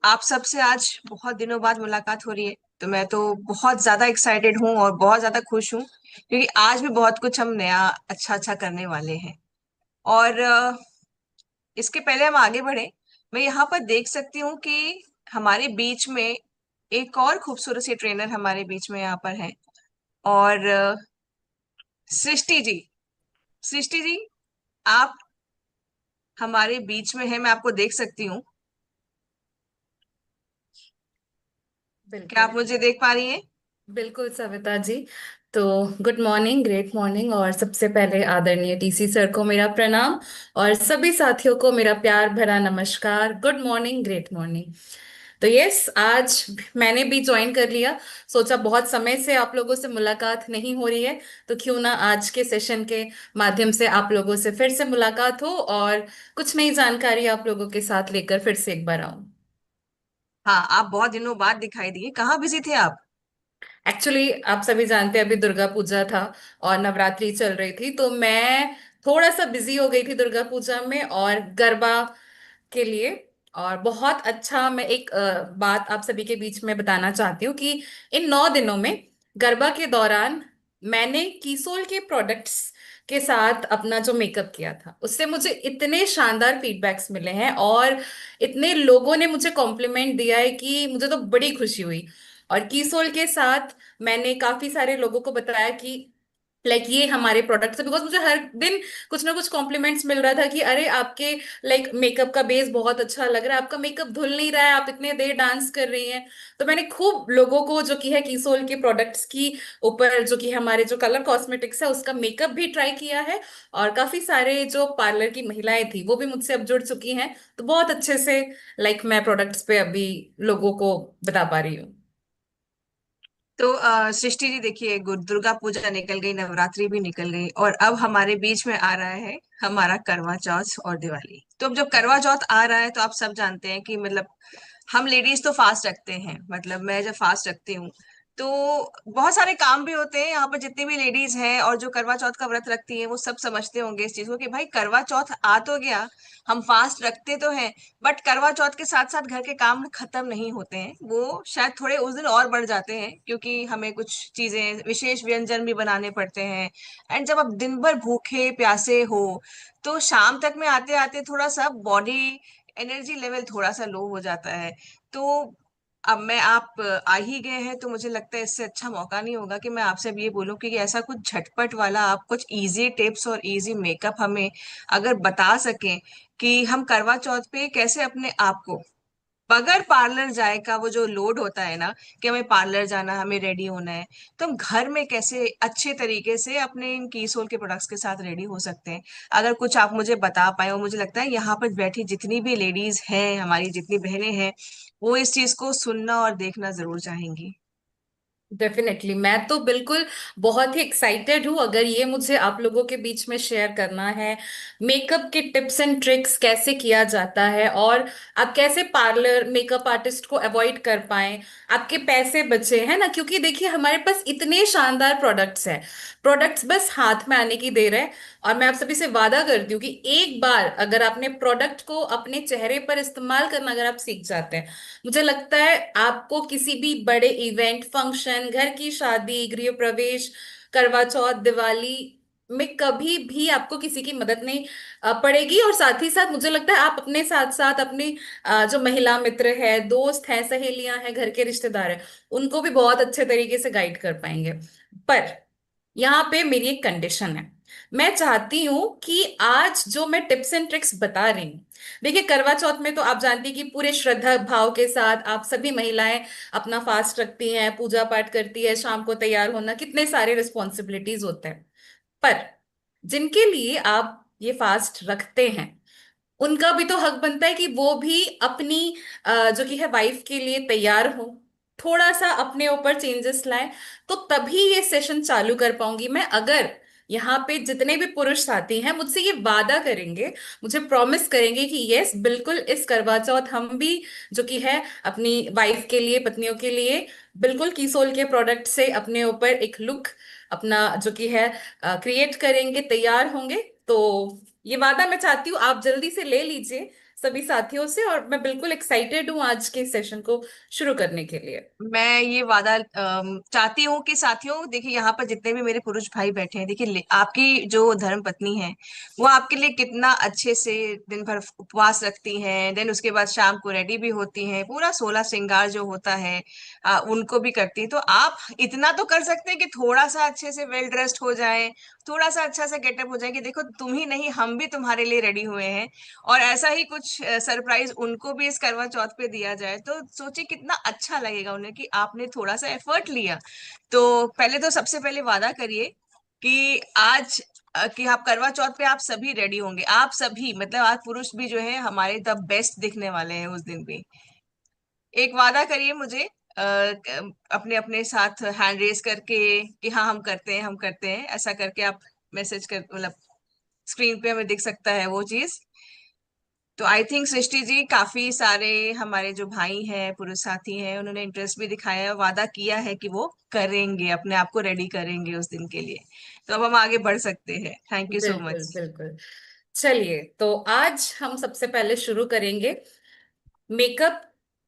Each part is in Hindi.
आप सबसे आज बहुत दिनों बाद मुलाकात हो रही है। तो मैं तो बहुत ज्यादा एक्साइटेड हूँ और बहुत ज्यादा खुश हूँ क्योंकि आज भी बहुत कुछ हम नया अच्छा अच्छा करने वाले हैं। और इसके पहले हम आगे बढ़े, मैं यहाँ पर देख सकती हूँ कि हमारे बीच में एक और खूबसूरत सी ट्रेनर हमारे बीच में यहाँ पर है। और सृष्टि जी, सृष्टि जी, आप हमारे बीच में है, मैं आपको देख सकती हूँ। क्या आप बिल्कुल। मुझे देख पा रही हैं? बिल्कुल सविता जी। तो गुड मॉर्निंग, ग्रेट मॉर्निंग। और सबसे पहले आदरणीय टीसी सर को मेरा प्रणाम और सभी साथियों को मेरा प्यार भरा नमस्कार। Good morning, great morning. तो यस, आज मैंने भी ज्वाइन कर लिया। सोचा बहुत समय से आप लोगों से मुलाकात नहीं हो रही है, तो क्यों ना आज के सेशन के माध्यम से आप लोगों से फिर से मुलाकात हो और कुछ नई जानकारी आप लोगों के साथ लेकर फिर से एक बार आऊं। हाँ, आप बहुत दिनों बाद दिखाई दिए। कहाँ बिजी थे आप? एक्चुअली आप सभी जानते हैं, अभी दुर्गा पूजा था और नवरात्रि चल रही थी, तो मैं थोड़ा सा बिजी हो गई थी दुर्गा पूजा में और गरबा के लिए। और बहुत अच्छा, मैं एक बात आप सभी के बीच में बताना चाहती हूँ कि इन 9 दिनों में गरबा के दौरान मैंने कीसोल के प्रोडक्ट्स के साथ अपना जो मेकअप किया था, उससे मुझे इतने शानदार फीडबैक्स मिले हैं और इतने लोगों ने मुझे कॉम्प्लीमेंट दिया है कि मुझे तो बड़ी खुशी हुई। और कीसोल के साथ मैंने काफी सारे लोगों को बताया कि ये हमारे प्रोडक्ट्स है, बिकॉज मुझे हर दिन कुछ ना कुछ कॉम्प्लीमेंट्स मिल रहा था कि अरे आपके मेकअप का बेस बहुत अच्छा लग रहा है, आपका मेकअप धुल नहीं रहा है, आप इतने देर डांस कर रही हैं। तो मैंने खूब लोगों को जो कि है कीसोल के प्रोडक्ट्स की ऊपर, जो कि हमारे जो कलर कॉस्मेटिक्स है उसका मेकअप भी ट्राई किया है। और काफी सारे जो पार्लर की महिलाएं थी वो भी मुझसे अब जुड़ चुकी हैं, तो बहुत अच्छे से मैं प्रोडक्ट्स पे अभी लोगों को बता पा रही हूँ। तो सृष्टि जी, देखिए, दुर्गा पूजा निकल गई, नवरात्रि भी निकल गई, और अब हमारे बीच में आ रहा है हमारा करवा चौथ और दिवाली। तो अब जब करवा चौथ आ रहा है तो आप सब जानते हैं कि मतलब हम लेडीज तो फास्ट रखते हैं। मतलब मैं जब फास्ट रखती हूँ तो बहुत सारे काम भी होते हैं। यहाँ पर जितनी भी लेडीज हैं और जो करवा चौथ का व्रत रखती हैं वो सब समझते होंगे इस चीज को कि भाई करवा चौथ आ तो गया, हम फास्ट रखते तो हैं, बट करवा चौथ के साथ साथ घर के काम खत्म नहीं होते हैं। वो शायद थोड़े उस दिन और बढ़ जाते हैं क्योंकि हमें कुछ चीजें, विशेष व्यंजन भी बनाने पड़ते हैं। एंड जब आप दिन भर भूखे प्यासे हो तो शाम तक में आते आते थोड़ा सा बॉडी एनर्जी लेवल थोड़ा सा लो हो जाता है। तो अब मैं, आप आ ही गए हैं तो मुझे लगता है इससे अच्छा मौका नहीं होगा कि मैं आपसे अब ये बोलूं कि ऐसा कुछ झटपट वाला आप कुछ इजी टिप्स और इजी मेकअप हमें अगर बता सकें कि हम करवा चौथ पे कैसे अपने आप को, बगैर पार्लर जाए का वो जो लोड होता है ना, कि हमें पार्लर जाना, हमें रेडी होना है, तो हम घर में कैसे अच्छे तरीके से अपने इन कीसोल के प्रोडक्ट्स के साथ रेडी हो सकते हैं। अगर कुछ आप मुझे बता पाए, और मुझे लगता है यहाँ पर बैठी जितनी भी लेडीज हैं, हमारी जितनी बहनें हैं, वो इस चीज को सुनना और देखना जरूर चाहेंगी। डेफिनेटली, मैं तो बिल्कुल बहुत ही एक्साइटेड हूँ अगर ये मुझे आप लोगों के बीच में शेयर करना है। मेकअप के टिप्स एंड ट्रिक्स कैसे किया जाता है और आप कैसे पार्लर मेकअप आर्टिस्ट को अवॉइड कर पाएं, आपके पैसे बचे हैं ना, क्योंकि देखिए हमारे पास इतने शानदार प्रोडक्ट्स हैं। प्रोडक्ट्स बस हाथ में आने की देर है। और मैं आप सभी से वादा करती हूँ कि एक बार अगर आपने प्रोडक्ट को अपने चेहरे पर इस्तेमाल करना अगर आप सीख जाते हैं, मुझे लगता है आपको किसी भी बड़े इवेंट, फंक्शन, घर की शादी, गृह प्रवेश, करवा चौथ, दिवाली में कभी भी आपको किसी की मदद नहीं पड़ेगी। और साथ ही साथ मुझे लगता है आप अपने साथ साथ अपनी जो महिला मित्र है, दोस्त हैं, सहेलियां हैं, घर के रिश्तेदार हैं, उनको भी बहुत अच्छे तरीके से गाइड कर पाएंगे। पर यहाँ पे मेरी एक कंडीशन है। मैं चाहती हूं कि आज जो मैं टिप्स एंड ट्रिक्स बता रही हूँ, देखिए करवा चौथ में तो आप जानती हैं कि पूरे श्रद्धा भाव के साथ आप सभी महिलाएं अपना फास्ट रखती हैं, पूजा पाठ करती है, शाम को तैयार होना, कितने सारे रिस्पॉन्सिबिलिटीज होते हैं। पर जिनके लिए आप ये फास्ट रखते हैं, उनका भी तो हक बनता है कि वो भी अपनी जो कि है वाइफ के लिए तैयार हो, थोड़ा सा अपने ऊपर चेंजेस लाएं। तो तभी ये सेशन चालू कर पाऊंगी मैं। अगर यहाँ पे जितने भी पुरुष साथी हैं मुझसे ये वादा करेंगे, मुझे प्रॉमिस करेंगे कि यस बिल्कुल इस करवा चौथ हम भी जो कि है अपनी वाइफ के लिए, पत्नियों के लिए बिल्कुल कीसोल के प्रोडक्ट से अपने ऊपर एक लुक अपना जो कि है क्रिएट करेंगे, तैयार होंगे। तो ये वादा मैं चाहती हूँ आप जल्दी से ले लीजिए। सभी साथियों से, और मैं बिल्कुल एक्साइटेड हूँ आज के सेशन को शुरू करने के लिए। मैं ये वादा चाहती हूँ कि साथियों, देखिए यहाँ पर जितने भी मेरे पुरुष भाई बैठे हैं, देखिए आपकी जो धर्म पत्नी है वो आपके लिए कितना अच्छे से दिन भर उपवास रखती हैं, देन उसके बाद शाम को रेडी भी होती हैं, पूरा 16 श्रृंगार जो होता है उनको भी करती हैं। तो आप इतना तो कर सकते हैं कि थोड़ा सा अच्छे से वेल ड्रेस्ड हो जाए, थोड़ा सा अच्छा सा गेटअप हो जाए कि देखो तुम ही नहीं हम भी तुम्हारे लिए रेडी हुए हैं। और ऐसा ही कुछ सरप्राइज उनको भी इस करवा चौथ पे दिया जाए तो सोचिए कितना अच्छा लगेगा उन्हें कि आपने थोड़ा सा एफर्ट लिया। तो पहले तो सबसे पहले वादा करिए कि आज कि आप करवा चौथ पे आप सभी रेडी होंगे, आप सभी मतलब आज पुरुष भी जो है हमारे द बेस्ट दिखने वाले हैं उस दिन भी। एक वादा करिए मुझे अपने अपने साथ हैंड रेस करके कि हाँ हम करते हैं हम करते हैं, ऐसा करके आप मैसेज कर मतलब स्क्रीन पे हमें दिख सकता है वो चीज। तो आई थिंक सृष्टि जी काफी सारे हमारे जो भाई हैं पुरुष साथी हैं उन्होंने इंटरेस्ट भी दिखाया है, वादा किया है कि वो करेंगे, अपने आप को रेडी करेंगे उस दिन के लिए। तो अब हम आगे बढ़ सकते हैं। थैंक यू सो बिल्कुल मच। बिल्कुल। चलिए, तो आज हम सबसे पहले शुरू करेंगे। मेकअप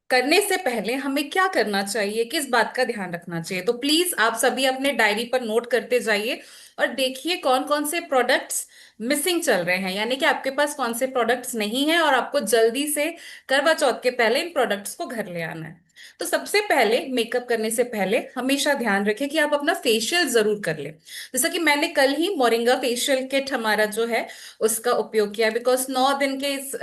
करने से पहले हमें क्या करना चाहिए, किस बात का ध्यान रखना चाहिए। तो प्लीज आप सभी अपने डायरी पर नोट करते जाइए और देखिए कौन कौन से प्रोडक्ट्स मिसिंग चल रहे हैं, यानी कि आपके पास कौन से प्रोडक्ट्स नहीं हैं और आपको जल्दी से करवा चौथ के पहले इन प्रोडक्ट्स को घर ले आना है। तो सबसे पहले मेकअप करने से पहले हमेशा ध्यान रखें कि आप अपना फेशियल जरूर कर लें। जैसा कि मैंने कल ही मोरिंगा फेशियल किट हमारा जो है उसका उपयोग किया, बिकॉज 9 दिन के इस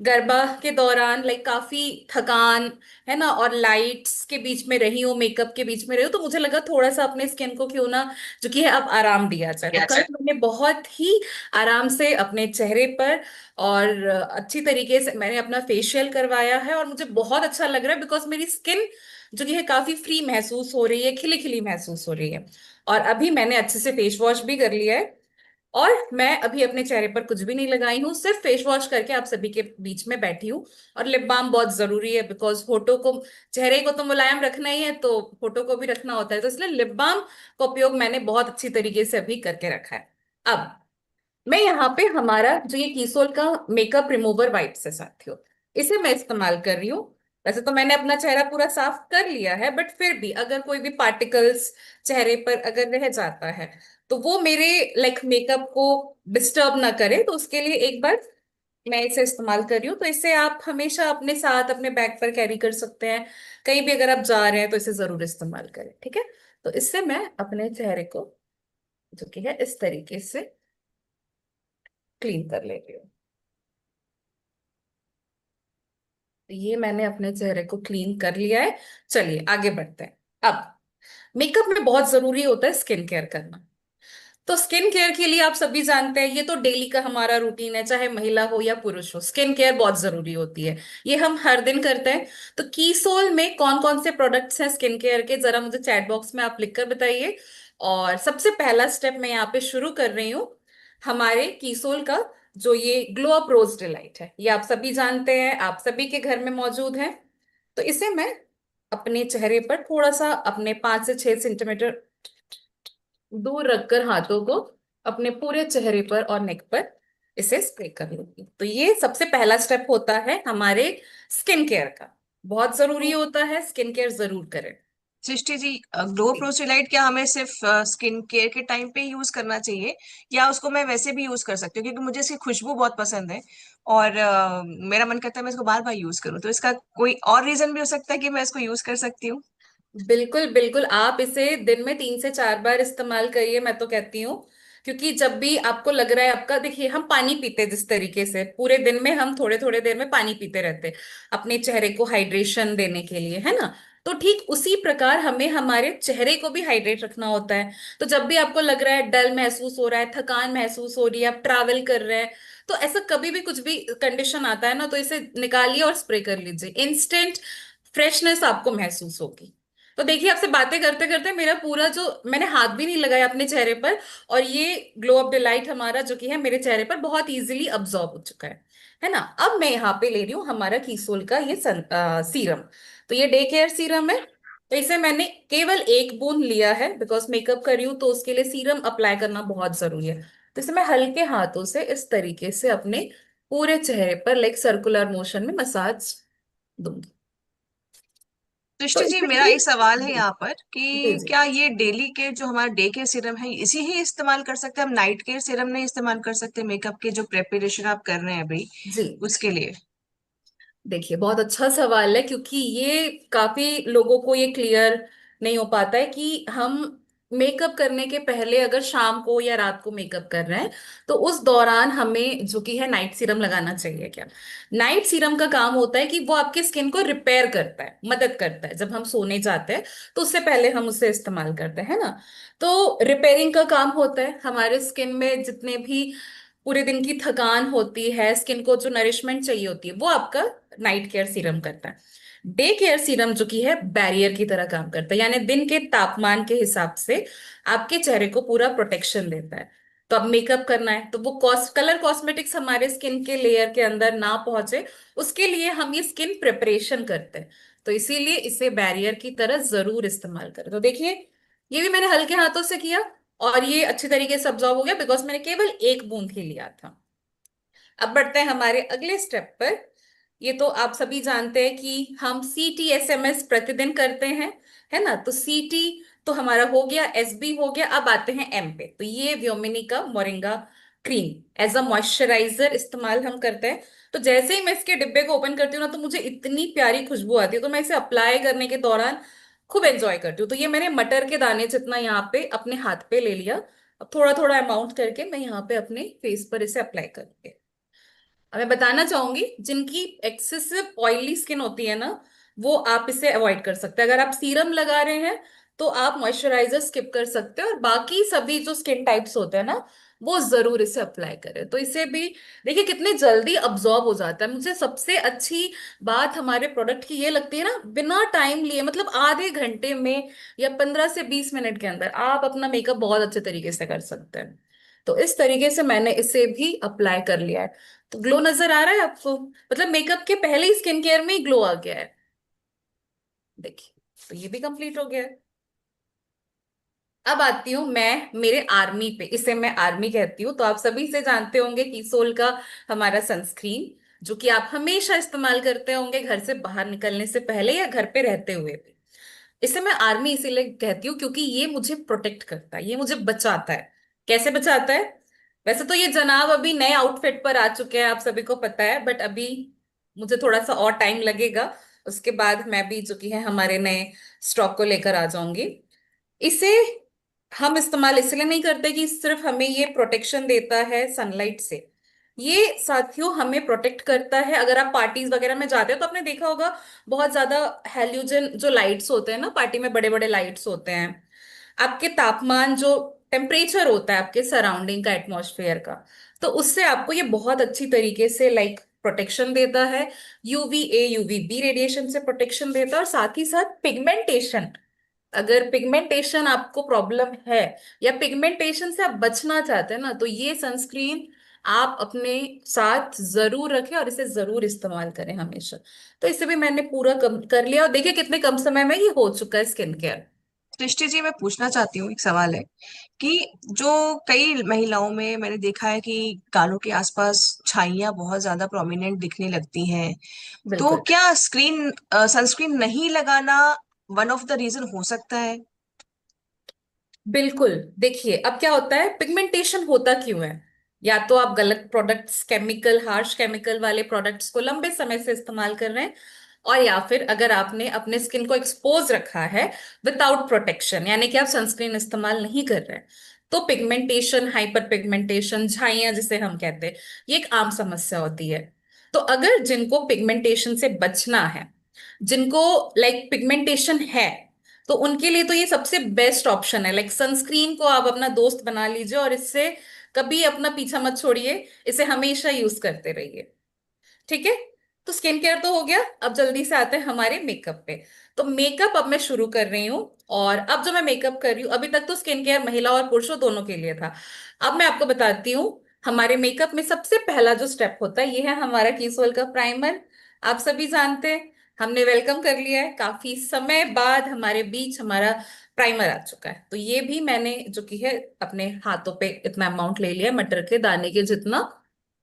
गरबा के दौरान लाइक काफी थकान है ना, और लाइट्स के बीच में रही हूँ, मेकअप के बीच में रही हूँ, तो मुझे लगा थोड़ा सा अपने स्किन को क्यों ना जो कि है अब आराम दिया जाए। तो कल मैंने बहुत ही आराम से अपने चेहरे पर और अच्छी तरीके से मैंने अपना फेशियल करवाया है, और मुझे बहुत अच्छा लग रहा है बिकॉज मेरी स्किन जो कि है काफी फ्री महसूस हो रही है, खिली खिली महसूस हो रही है। और अभी मैंने अच्छे से फेस वॉश भी कर लिया है, और मैं अभी अपने चेहरे पर कुछ भी नहीं लगाई हूँ, सिर्फ फेस वॉश करके आप सभी के बीच में बैठी हूँ। और लिप बाम बहुत जरूरी है, बिकॉज होठों को, चेहरे को तो मुलायम रखना ही है, तो होठों को भी रखना होता है, तो इसलिए लिप बाम का उपयोग मैंने बहुत अच्छी तरीके से अभी करके रखा है। अब मैं यहाँ पे हमारा जो ये कीसोल का मेकअप रिमूवर वाइप्स है साथियों, इसे मैं इस्तेमाल कर रही हूँ। वैसे तो मैंने अपना चेहरा पूरा साफ कर लिया है, बट फिर भी अगर कोई भी पार्टिकल्स चेहरे पर अगर रह जाता है तो वो मेरे लाइक मेकअप को डिस्टर्ब ना करे, तो उसके लिए एक बार मैं इसे इस्तेमाल कर रही हूँ। तो इसे आप हमेशा अपने साथ अपने बैग पर कैरी कर सकते हैं, कहीं भी अगर आप जा रहे हैं तो इसे जरूर इस्तेमाल करें, ठीक है। तो इससे मैं अपने चेहरे को जो कि है इस तरीके से क्लीन कर लेती हूँ। तो ये मैंने अपने चेहरे को क्लीन कर लिया है। चलिए आगे बढ़ते हैं। अब मेकअप में बहुत जरूरी होता है स्किन केयर करना। तो स्किन केयर के लिए आप सभी जानते हैं, ये तो डेली का हमारा रूटीन है, चाहे महिला हो या पुरुष हो, स्किन केयर बहुत जरूरी होती है, ये हम हर दिन करते हैं। तो कीसोल में कौन कौन से प्रोडक्ट्स हैं स्किन केयर के, जरा मुझे चैट बॉक्स में आप लिखकर बताइए। और सबसे पहला स्टेप मैं यहाँ पे शुरू कर रही हूँ, हमारे कीसोल का जो ये ग्लो अप रोज डिलाइट है, ये आप सभी जानते हैं, आप सभी के घर में मौजूद है। तो इसे मैं अपने चेहरे पर थोड़ा सा अपने 5 से 6 सेंटीमीटर दूर रखकर हाथों को अपने पूरे चेहरे पर और नेक पर इसे स्प्रे कर लूंगी। तो ये सबसे पहला स्टेप होता है हमारे स्किन केयर का, बहुत जरूरी होता है, स्किन केयर जरूर करें। सृष्टि जी, ग्लो प्रोसीलाइट क्या हमें सिर्फ स्किन केयर के टाइम पे यूज करना चाहिए या उसको मैं वैसे भी यूज कर सकती हूँ, क्योंकि मुझे इसकी खुशबू बहुत पसंद है और मेरा मन करता है मैं इसको बार बार यूज करूँ, तो इसका कोई और रीजन भी हो सकता है कि मैं इसको यूज कर सकती हूँ? बिल्कुल बिल्कुल, आप इसे दिन में 3 से 4 बार इस्तेमाल करिए, मैं तो कहती हूँ। क्योंकि जब भी आपको लग रहा है आपका, देखिए हम पानी पीते हैं जिस तरीके से, पूरे दिन में हम थोड़े थोड़े देर में पानी पीते रहते हैं अपने चेहरे को हाइड्रेशन देने के लिए, है ना। तो ठीक उसी प्रकार हमें हमारे चेहरे को भी हाइड्रेट रखना होता है। तो जब भी आपको लग रहा है डल महसूस हो रहा है, थकान महसूस हो रही है, आप ट्रैवल कर रहे हैं, तो ऐसा कभी भी कुछ भी कंडीशन आता है ना, तो इसे निकालिए और स्प्रे कर लीजिए, इंस्टेंट फ्रेशनेस आपको महसूस होगी। तो देखिए आपसे बातें करते करते मेरा पूरा जो, मैंने हाथ भी नहीं लगाया अपने चेहरे पर, और ये ग्लो अप डिलाइट हमारा जो कि है मेरे चेहरे पर बहुत इजीली अब्सॉर्ब हो चुका है ना। अब मैं यहाँ पे ले रही हूँ हमारा कीसोल का ये सीरम। तो ये डे केयर सीरम है। तो इसे मैंने केवल 1 बूंद लिया है, बिकॉज मेकअप कर रही हूँ तो उसके लिए सीरम अप्लाई करना बहुत जरूरी है। तो इसे मैं हल्के हाथों से इस तरीके से अपने पूरे चेहरे पर लाइक सर्कुलर मोशन में मसाज दूंगी। तो सृष्टि जी, इससे मेरा भी एक सवाल है जी यहाँ पर जी कि जी क्या ये डेली के जो हमारा डे केयर सीरम है इसी ही इस्तेमाल कर सकते हैं, हम नाइट केयर सीरम नहीं इस्तेमाल कर सकते मेकअप के जो प्रेपरेशन आप कर रहे हैं अभी जी। उसके लिए? देखिए बहुत अच्छा सवाल है, क्योंकि ये काफी लोगों को ये क्लियर नहीं हो पाता है कि हम मेकअप करने के पहले अगर शाम को या रात को मेकअप कर रहे हैं तो उस दौरान हमें जो कि है नाइट सीरम लगाना चाहिए क्या। नाइट सीरम का काम होता है कि वो आपके स्किन को रिपेयर करता है, मदद करता है। जब हम सोने जाते हैं तो उससे पहले हम उसे इस्तेमाल करते हैं ना, तो रिपेयरिंग का काम होता है। हमारे स्किन में जितने भी पूरे दिन की थकान होती है, स्किन को जो नरिशमेंट चाहिए होती है, वो आपका नाइट केयर सीरम करता है। डे केयर सीरम जो कि है बैरियर की तरह काम करता है, यानी दिन के तापमान के हिसाब से आपके चेहरे को पूरा प्रोटेक्शन देता है। तो अब मेकअप करना है तो वो कलर कॉस्मेटिक्स हमारे स्किन के लेयर के अंदर ना पहुंचे, उसके लिए हम ये स्किन प्रिपरेशन करते हैं। तो इसीलिए इसे बैरियर की तरह जरूर इस्तेमाल करें। तो देखिए ये भी मैंने हल्के हाथों से किया और ये अच्छी तरीके से अब्जॉर्ब हो गया, बिकॉज मैंने केवल एक बूंद ही लिया था। अब बढ़ते हैं हमारे अगले स्टेप पर। ये तो आप सभी जानते हैं कि हम CTSMS प्रतिदिन करते हैं, है ना। तो CT तो हमारा हो गया, SB हो गया, अब आते हैं M पे। तो ये व्योमिनी का moringa cream as a moisturiser इस्तेमाल हम करते हैं। तो जैसे ही मैं इसके डिब्बे को ओपन करती हूँ ना, तो मुझे इतनी प्यारी खुशबू आती है, तो मैं इसे अप्लाई करने के दौरान खूब एंजॉय करती हूँ। तो ये मैंने मटर के दाने जितना यहाँ पे अपने हाथ पे ले लिया। अब थोड़ा थोड़ा अमाउंट करके मैं यहाँ पे अपने फेस पर इसे अप्लाई करूंगी। अब मैं बताना चाहूंगी जिनकी एक्सेसिव ऑयली स्किन होती है ना, वो आप इसे अवॉइड कर सकते हैं। अगर आप सीरम लगा रहे हैं तो आप मॉइस्चराइजर स्किप कर सकते हैं, और बाकी सभी जो स्किन टाइप्स होते हैं ना, वो जरूर इसे अप्लाई करें। तो इसे भी देखिए कितने जल्दी अब्जॉर्ब हो जाता है। मुझे सबसे अच्छी बात हमारे प्रोडक्ट की ये लगती है ना, बिना टाइम लिए, मतलब आधे घंटे में या 15 से 20 मिनट के अंदर आप अपना मेकअप बहुत अच्छे तरीके से कर सकते हैं। तो इस तरीके से मैंने इसे भी अप्लाई कर लिया है। तो ग्लो नजर आ रहा है आपको, मतलब मेकअप के पहले ही स्किन केयर में ही ग्लो आ गया है। देखिए तो ये भी कंप्लीट हो गया है। अब आती हूँ मैं मेरे आर्मी पे, इसे मैं आर्मी कहती हूँ। तो आप सभी से जानते होंगे कीसोल का हमारा सनस्क्रीन, जो कि आप हमेशा इस्तेमाल करते होंगे घर से बाहर निकलने से पहले या घर पे रहते हुए भी। इसे मैं आर्मी इसीलिए कहती हूँ क्योंकि ये मुझे प्रोटेक्ट करता है, ये मुझे बचाता है। कैसे बचाता है? वैसे तो ये जनाब अभी नए आउटफिट पर आ चुके हैं, आप सभी को पता है, बट अभी मुझे थोड़ा सा और टाइम लगेगा। उसके बाद मैं भी जो कि है हमारे नए स्टॉक को लेकर आ जाऊंगी। इसे हम इस्तेमाल इसलिए नहीं करते कि सिर्फ हमें ये प्रोटेक्शन देता है सनलाइट से, ये साथियों हमें प्रोटेक्ट करता है। अगर आप पार्टीज वगैरह में जाते हो तो आपने देखा होगा बहुत ज्यादा हेल्यूजन जो लाइट्स होते हैं ना, पार्टी में बड़े बड़े लाइट्स होते हैं। आपके तापमान जो टेम्परेचर होता है आपके सराउंडिंग का, एटमॉस्फेयर का, तो उससे आपको ये बहुत अच्छी तरीके से लाइक प्रोटेक्शन देता है। UVA UVB रेडिएशन से प्रोटेक्शन देता है, और साथ ही साथ पिगमेंटेशन, अगर पिगमेंटेशन आपको प्रॉब्लम है या पिगमेंटेशन से आप बचना चाहते हैं ना, तो ये सनस्क्रीन आप अपने साथ जरूर रखें और इसे जरूर इस्तेमाल करें हमेशा। तो इसे भी मैंने पूरा कर लिया, और देखिए कितने कम समय में ये हो चुका है स्किन केयर। सृष्टि जी, मैं पूछना चाहती हूँ, एक सवाल है कि जो कई महिलाओं में मैंने देखा है कि गालों के आसपास छाइयां बहुत ज्यादा प्रोमिनेंट दिखने लगती हैं, तो बिल्कुल क्या सनस्क्रीन नहीं लगाना वन ऑफ द रीजन हो सकता है? बिल्कुल। देखिए अब क्या होता है, पिगमेंटेशन होता क्यों है? या तो आप गलत प्रोडक्ट्स, केमिकल, हार्श केमिकल वाले प्रोडक्ट्स को लंबे समय से इस्तेमाल कर रहे हैं, और या फिर अगर आपने अपने स्किन को एक्सपोज रखा है विदाउट प्रोटेक्शन, यानी कि आप सनस्क्रीन इस्तेमाल नहीं कर रहे हैं, तो पिगमेंटेशन, हाइपर पिगमेंटेशन, झाइयां जिसे हम कहते हैं, ये एक आम समस्या होती है। तो अगर जिनको पिगमेंटेशन से बचना है, जिनको लाइक पिगमेंटेशन है, तो उनके लिए तो ये सबसे बेस्ट ऑप्शन है। लाइक सनस्क्रीन को आप अपना दोस्त बना लीजिए और इससे कभी अपना पीछा मत छोड़िए, इसे हमेशा यूज करते रहिए। ठीक है। तो स्किन केयर तो हो गया, अब जल्दी से आते हैं हमारे मेकअप पे। तो मेकअप अब मैं शुरू कर रही हूँ, और अब जो मैं मेकअप कर रही हूँ, अभी तक तो स्किन केयर महिला और पुरुषों दोनों के लिए था। अब मैं आपको बताती हूँ हमारे मेकअप में सबसे पहला जो स्टेप होता है, ये है हमारा कीसोल का प्राइमर। आप सभी जानते हैं, हमने वेलकम कर लिया है, काफी समय बाद हमारे बीच हमारा प्राइमर आ चुका है। तो ये भी मैंने जो कि है अपने हाथों पे इतना अमाउंट ले लिया है, मटर के दाने के जितना।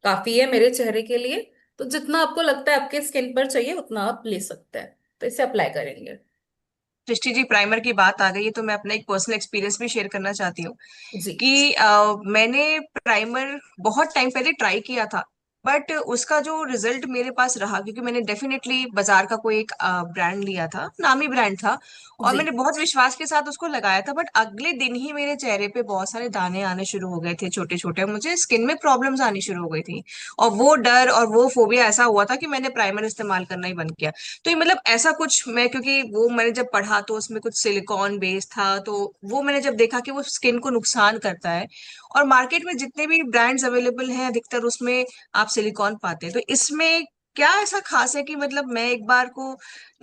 काफी है मेरे चेहरे के लिए। तो जितना आपको लगता है आपके स्किन पर चाहिए उतना आप ले सकते हैं। तो इसे अप्लाई करेंगे। सृष्टि जी, प्राइमर की बात आ गई है तो मैं अपना एक पर्सनल एक्सपीरियंस भी शेयर करना चाहती हूँ जी। कि मैंने प्राइमर बहुत टाइम पहले ट्राई किया था, बट उसका जो रिजल्ट मेरे पास रहा, क्योंकि मैंने डेफिनेटली बाजार का कोई एक ब्रांड लिया था, नामी ब्रांड था, और जी। मैंने बहुत विश्वास के साथ उसको लगाया था, बट अगले दिन ही मेरे चेहरे पे बहुत सारे दाने आने शुरू हो गए थे, छोटे छोटे, मुझे स्किन में प्रॉब्लम्स आनी शुरू हो गई थी। और वो डर और वो फोबिया ऐसा हुआ था कि मैंने प्राइमर इस्तेमाल करना ही बंद किया। तो ये मतलब ऐसा कुछ, मैं क्योंकि वो मैंने जब पढ़ा तो उसमें कुछ सिलिकॉन बेस था, तो वो मैंने जब देखा कि वो स्किन को नुकसान करता है, और मार्केट में जितने भी ब्रांड्स अवेलेबल हैं अधिकतर उसमें आप सिलिकॉन पाते हैं, तो इसमें क्या ऐसा खास है कि मतलब मैं एक बार को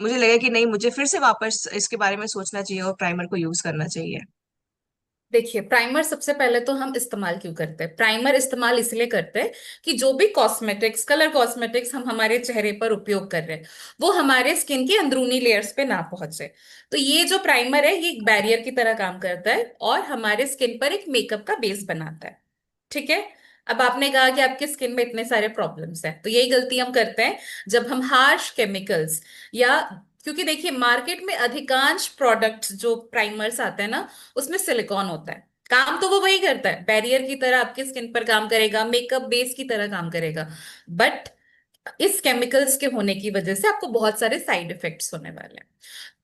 मुझे लगा कि नहीं, मुझे फिर से वापस इसके बारे में सोचना चाहिए और प्राइमर को यूज करना चाहिए। देखिए, प्राइमर सबसे पहले तो हम इस्तेमाल क्यों करते हैं? प्राइमर इस्तेमाल इसलिए करते हैं कि जो भी कॉस्मेटिक्स, कलर कॉस्मेटिक्स हम हमारे चेहरे पर उपयोग कर रहे हैं वो हमारे स्किन की अंदरूनी लेयर्स पे ना पहुंचे। तो ये जो प्राइमर है ये एक बैरियर की तरह काम करता है और हमारे स्किन पर एक मेकअप का बेस बनाता है। ठीक है। अब आपने कहा कि आपकी स्किन में इतने सारे प्रॉब्लम्स हैं, तो यही गलती हम करते हैं जब हम हार्श केमिकल्स या, क्योंकि देखिए मार्केट में अधिकांश प्रोडक्ट्स जो प्राइमर्स आते हैं ना उसमें सिलिकॉन होता है। काम तो वो वही करता है, बैरियर की तरह आपकी स्किन पर काम करेगा, मेकअप बेस की तरह काम करेगा। बट इस केमिकल्स के होने की वजह से आपको बहुत सारे साइड इफेक्ट्स होने वाले हैं।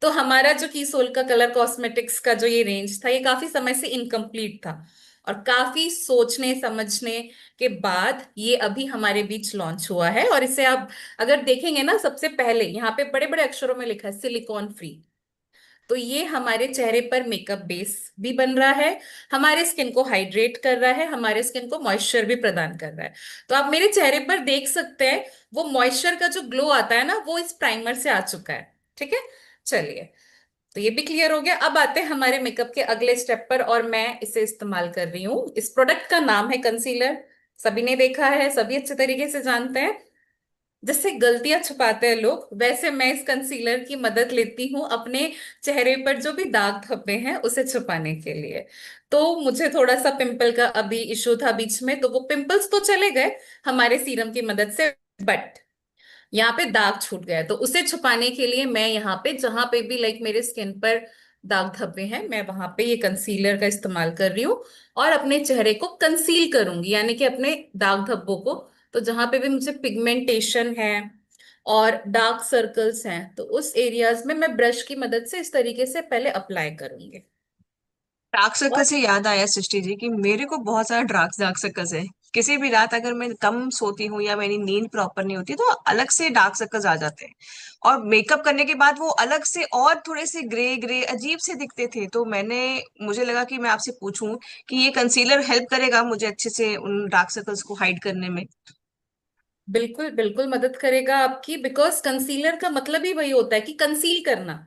तो हमारा जो कीसोल का कलर कॉस्मेटिक्स का जो ये रेंज था ये काफी समय से इनकम्प्लीट था। और काफी सोचने समझने के बाद ये अभी हमारे बीच लॉन्च हुआ है। और इसे आप अगर देखेंगे ना, सबसे पहले यहाँ पे बड़े बड़े अक्षरों में लिखा है सिलिकॉन फ्री। तो ये हमारे चेहरे पर मेकअप बेस भी बन रहा है, हमारे स्किन को हाइड्रेट कर रहा है, हमारे स्किन को मॉइस्चर भी प्रदान कर रहा है। तो आप मेरे चेहरे पर देख सकते हैं वो मॉइस्चर का जो ग्लो आता है ना वो इस प्राइमर से आ चुका है। ठीक है। चलिए, तो ये भी क्लियर हो गया। अब आते हैं हमारे मेकअप के अगले स्टेप पर, और मैं इसे इस्तेमाल कर रही हूँ। इस प्रोडक्ट का नाम है कंसीलर। सभी ने देखा है, सभी अच्छे तरीके से जानते हैं। जैसे गलतियां छुपाते हैं लोग, वैसे मैं इस कंसीलर की मदद लेती हूँ अपने चेहरे पर जो भी दाग धब्बे हैं उसे छुपाने के लिए। तो मुझे थोड़ा सा पिंपल का अभी इशू था बीच में, तो वो पिंपल्स तो चले गए हमारे सीरम की मदद से। बट यहाँ पे दाग छूट गया है, तो उसे छुपाने के लिए मैं यहाँ पे जहां पे भी लाइक मेरे स्किन पर दाग धब्बे हैं मैं वहां पे ये कंसीलर का इस्तेमाल कर रही हूँ। और अपने चेहरे को कंसील करूंगी, यानी कि अपने दाग धब्बों को, तो जहां पे भी मुझे पिगमेंटेशन है और डार्क सर्कल्स हैं तो उस एरियाज में मैं ब्रश की मदद से इस तरीके से पहले अप्लाई करूंगी। डार्क सर्कल और से याद आया सृष्टि जी कि मेरे को बहुत सारा डार्क डार्क सर्कल्स है। किसी भी रात अगर मैं कम सोती हूँ या मेरी नींद प्रॉपर नहीं होती तो अलग से डार्क सर्कल्स आ जाते हैं, और मेकअप करने के बाद वो अलग से और थोड़े से ग्रे ग्रे अजीब से दिखते थे। तो मुझे लगा कि मैं आपसे पूछूं कि ये कंसीलर हेल्प करेगा मुझे अच्छे से उन डार्क सर्कल्स को हाइड करने में। बिल्कुल बिल्कुल मदद करेगा आपकी, बिकॉज कंसीलर का मतलब ही वही होता है कि कंसील करना।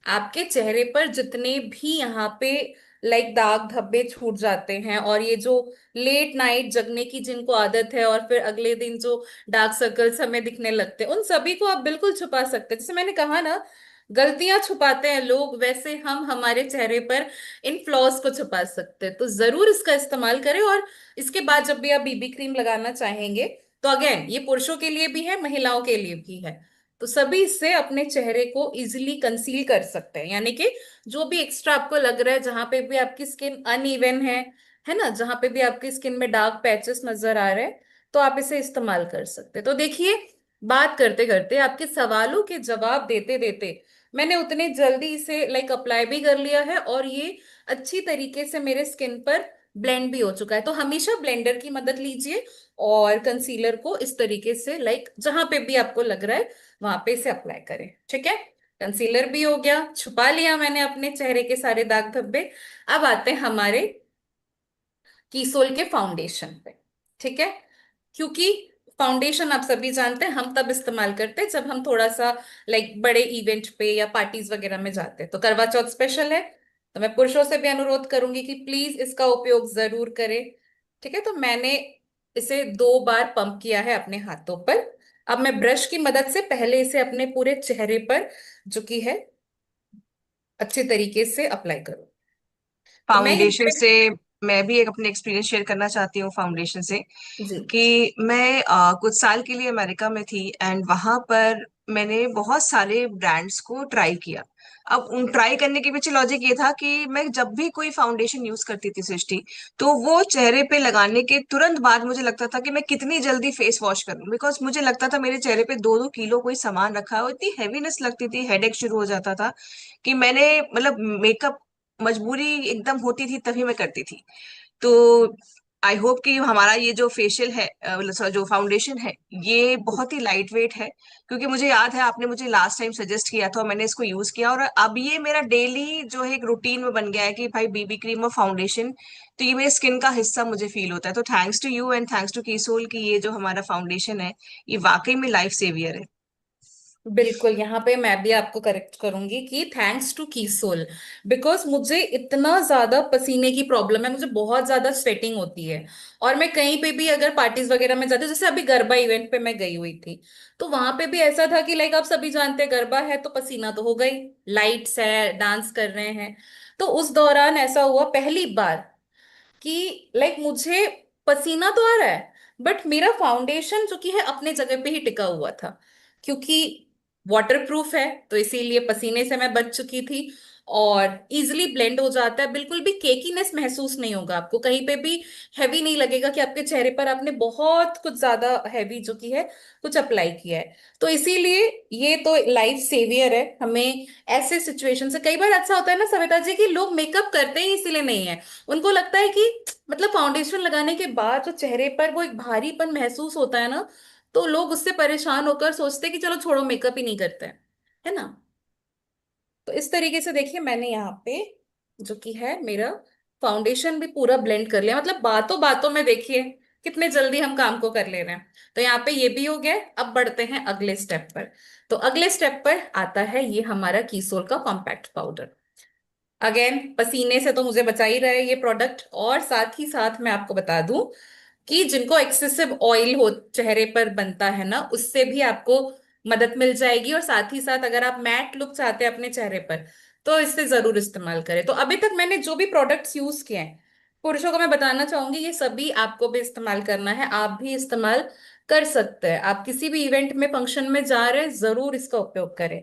आपके चेहरे पर जितने भी यहाँ पे लाइक दाग धब्बे छूट जाते हैं और ये जो लेट नाइट जगने की जिनको आदत है और फिर अगले दिन जो डार्क सर्कल्स हमें दिखने लगते हैं उन सभी को आप बिल्कुल छुपा सकते हैं। जैसे मैंने कहा ना, गलतियां छुपाते हैं लोग, वैसे हम हमारे चेहरे पर इन फ्लॉज को छुपा सकते हैं। तो जरूर इसका इस्तेमाल करें। और इसके बाद जब भी आप बीबी क्रीम लगाना चाहेंगे, तो अगेन ये पुरुषों के लिए भी है महिलाओं के लिए भी है, तो सभी इससे अपने चेहरे को इजिली कंसील कर सकते हैं। यानी कि जो भी एक्स्ट्रा आपको लग रहा है, जहां पे भी आपकी स्किन अनइवन है ना, जहां पे भी आपकी स्किन में डार्क पैचेस नजर आ रहे हैं, तो आप इसे इस्तेमाल कर सकते हैं। तो देखिए, बात करते करते आपके सवालों के जवाब देते देते मैंने उतने जल्दी इसे लाइक अप्लाई भी कर लिया है और ये अच्छी तरीके से मेरे स्किन पर ब्लेंड भी हो चुका है। तो हमेशा ब्लेंडर की मदद लीजिए और कंसीलर को इस तरीके से लाइक जहां पे भी आपको लग रहा है वहां पे इसे अप्लाई करें। ठीक है। कंसीलर भी हो गया, छुपा लिया मैंने अपने चेहरे के सारे दाग धब्बे। अब आते हैं हमारे कीसोल के फाउंडेशन पे। ठीक है। क्योंकि फाउंडेशन आप सभी जानते हैं हम तब इस्तेमाल करते हैं जब हम थोड़ा सा लाइक बड़े इवेंट पे या पार्टीज वगैरह में जाते हैं। तो करवा चौथ स्पेशल है, तो मैं पुरुषों से भी अनुरोध करूंगी कि प्लीज इसका उपयोग जरूर करें। ठीक है। तो मैंने इसे 2 बार पंप किया है अपने हाथों पर। अब मैं ब्रश की मदद से पहले इसे अपने पूरे चेहरे पर जो कि है अच्छे तरीके से अप्लाई करूं। तो मैं फाउंडेशन से मैं भी एक अपने एक्सपीरियंस शेयर करना चाहती हूँ फाउंडेशन से। जी। कि मैं कुछ साल के लिए अमेरिका में थी, एंड वहां पर मैंने बहुत सारे ब्रांड्स को ट्राई किया। अब उन ट्राई करने के पीछे लॉजिक ये था कि मैं जब भी कोई फाउंडेशन यूज करती थी सृष्टि, तो वो चेहरे पे लगाने के तुरंत बाद मुझे लगता था कि मैं कितनी जल्दी फेस वॉश करूं, बिकॉज मुझे लगता था मेरे चेहरे पे 2-2 किलो कोई सामान रखा है, और इतनी हैवीनेस लगती थी, हेडेक शुरू हो जाता था कि मैंने मतलब मेकअप मजबूरी एकदम होती थी तभी मैं करती थी। तो आई होप कि हमारा ये जो फेशियल है, मतलब जो फाउंडेशन है, ये बहुत ही लाइट वेट है। क्योंकि मुझे याद है आपने मुझे लास्ट टाइम सजेस्ट किया था और मैंने इसको यूज किया, और अब ये मेरा डेली जो है एक रूटीन में बन गया है कि भाई बीबी क्रीम और फाउंडेशन, तो ये मेरे स्किन का हिस्सा मुझे फील होता है। तो thanks to you and thanks to कीसोल की ये जो हमारा फाउंडेशन है, ये वाकई में लाइफ सेवियर है। बिल्कुल, यहाँ पे मैं भी आपको करेक्ट करूंगी कि थैंक्स टू कीसोल। बिकॉज मुझे इतना ज्यादा पसीने की प्रॉब्लम है, मुझे बहुत ज्यादा स्वेटिंग होती है। और मैं कहीं पे भी अगर पार्टीज वगैरह में जाती हूँ, जैसे अभी गरबा इवेंट पे मैं गई हुई थी, तो वहां पे भी ऐसा था कि लाइक आप सभी जानते हैं गरबा है तो पसीना तो हो गई, लाइट्स है, डांस कर रहे हैं। तो उस दौरान ऐसा हुआ पहली बार कि लाइक मुझे पसीना तो आ रहा है, बट मेरा फाउंडेशन जो कि है अपने जगह पे ही टिका हुआ था। क्योंकि वाटर प्रूफ है तो इसीलिए पसीने से मैं बच चुकी थी। और इजिली ब्लेंड हो जाता है, बिल्कुल भी केकीनेस महसूस नहीं होगा आपको कहीं पे भी। हैवी नहीं लगेगा कि आपके चेहरे पर आपने बहुत कुछ ज्यादा हैवी जो कि है कुछ अप्लाई किया है। तो इसीलिए ये तो लाइफ सेवियर है हमें ऐसे सिचुएशन से। कई बार ऐसा होता है ना सविता जी कि लोग मेकअप करते ही इसीलिए नहीं है। उनको लगता है कि मतलब फाउंडेशन लगाने के बाद जो चेहरे पर वो एक भारीपन महसूस होता है ना, तो लोग उससे परेशान होकर सोचते हैं कि चलो छोड़ो मेकअप ही नहीं करते हैं, है ना। तो इस तरीके से देखिए मैंने यहाँ पे जो कि है मेरा फाउंडेशन भी पूरा ब्लेंड कर लिया, मतलब बातों बातों में देखिए कितने जल्दी हम काम को कर ले रहे हैं। तो यहाँ पे ये भी हो गया। अब बढ़ते हैं अगले स्टेप पर। तो अगले स्टेप पर आता है ये हमारा कीसोल का कॉम्पैक्ट पाउडर। अगेन पसीने से तो मुझे बचा ही रहा है ये प्रोडक्ट, और साथ ही साथ मैं आपको बता दूं कि जिनको एक्सेसिव ऑयल हो चेहरे पर बनता है ना, उससे भी आपको मदद मिल जाएगी। और साथ ही साथ अगर आप मैट लुक चाहते हैं अपने चेहरे पर, तो इससे जरूर इस्तेमाल करें। तो अभी तक मैंने जो भी प्रोडक्ट्स यूज किए हैं पुरुषों को मैं बताना चाहूंगी, ये सभी आपको भी इस्तेमाल करना है, आप भी इस्तेमाल कर सकते हैं। आप किसी भी इवेंट में फंक्शन में जा रहे हैं, जरूर इसका उपयोग करें।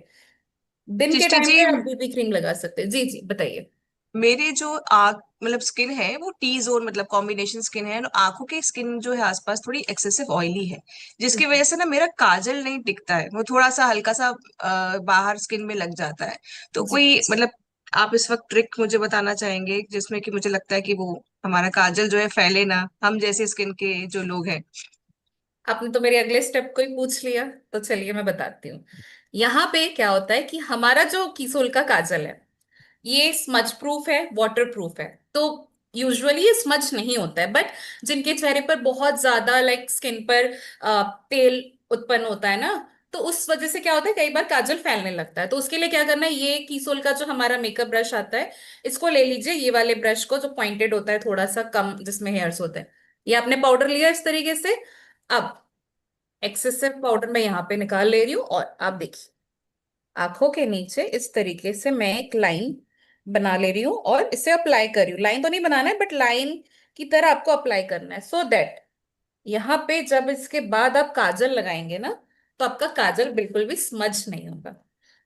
दिन के सृष्टि टाइम जी, पे आप बीबी क्रीम लगा सकते हैं। जी जी बताइए। मेरे जो आँख मतलब स्किन है वो टी जोन मतलब कॉम्बिनेशन स्किन है, और आंखों की स्किन जो है आसपास थोड़ी एक्सेसिव ऑयली है, जिसकी वजह से ना मेरा काजल नहीं टिकता है, वो थोड़ा सा हल्का सा बाहर स्किन में लग जाता है। तो जी, कोई मतलब आप इस वक्त ट्रिक मुझे बताना चाहेंगे जिसमें कि मुझे लगता है कि वो हमारा काजल जो है फैले ना, हम जैसे स्किन के जो लोग हैं। आपने तो मेरे अगले स्टेप को ही पूछ लिया, तो चलिए मैं बताती हूँ। यहाँ पे क्या होता है कि हमारा जो कीसोल का काजल है, ये स्मज प्रूफ है, वाटर प्रूफ है। तो यूजुअली ये स्मज नहीं होता है, बट जिनके चेहरे पर बहुत ज्यादा लाइक स्किन पर तेल उत्पन्न होता है ना, तो उस वजह से क्या होता है कई बार काजल फैलने लगता है। तो उसके लिए क्या करना है, ये कीसोल का जो हमारा मेकअप ब्रश आता है, इसको ले लीजिए, ये वाले ब्रश को जो पॉइंटेड होता है थोड़ा सा कम, जिसमें हेयर्स होते हैं। ये आपने पाउडर लिया इस तरीके से। अब एक्सेसिव पाउडर मैं यहाँ पे निकाल ले रही हूँ, और आप देखिए आंखों के नीचे इस तरीके से मैं एक लाइन बना ले रही हूँ और इसे अप्लाई कर रही हूँ। लाइन तो नहीं बनाना है, बट लाइन की तरह आपको अप्लाई करना है, सो दैट यहाँ पे जब इसके बाद आप काजल लगाएंगे ना, तो आपका काजल बिल्कुल भी स्मज नहीं होगा।